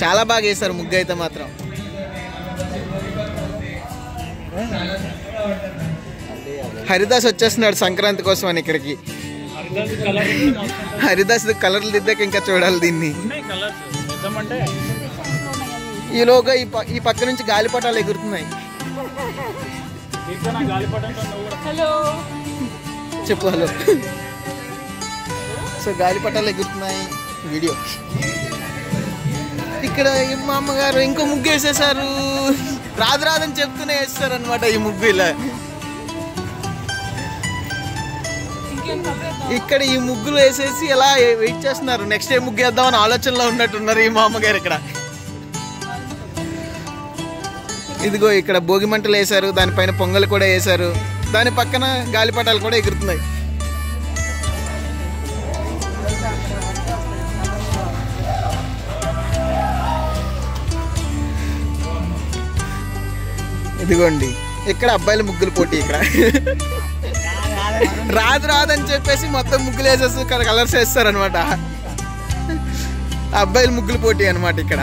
చాలా బాగా వేశారు ముగ్గు అయితే మాత్రం. హరిదాస్ వచ్చేస్తున్నాడు సంక్రాంతి కోసం అని ఇక్కడికి. హరిదాస్ కలర్లు దిద్దాక ఇంకా చూడాలి దీన్ని. ఈలోగా ఈ పక్క నుంచి గాలిపటాలు ఎగురుతున్నాయి. చెప్పు హలో. సో గాలిపటాలు ఎగురుతున్నాయి. వీడియో ఇక్కడ మా అమ్మగారు ఇంకో ముగ్గు వేసేసారు. రాదని చెప్తూనే వేస్తారు అనమాట ఈ ముగ్గు. ఇలా ఇక్కడ ఈ ముగ్గులు వేసేసి ఎలా వెయిట్ చేస్తున్నారు, నెక్స్ట్ ఏ ముగ్గు వేద్దామని ఆలోచనలో ఉన్నట్టున్నారు ఈ మా అమ్మగారు. ఇక్కడ ఇదిగో ఇక్కడ భోగి మంటలు వేశారు, దానిపైన పొంగల్ కూడా వేశారు, దాని పక్కన గాలిపటాలు కూడా ఎగురుతున్నాయి. ఇదిగోండి ఇక్కడ అబ్బాయిల ముగ్గులు పోటీ. ఇక్కడ రాదని చెప్పేసి మొత్తం ముగ్గులు వేసేసి కలర్స్ వేస్తారు అనమాట. అబ్బాయిల ముగ్గులు పోటీ అనమాట ఇక్కడ.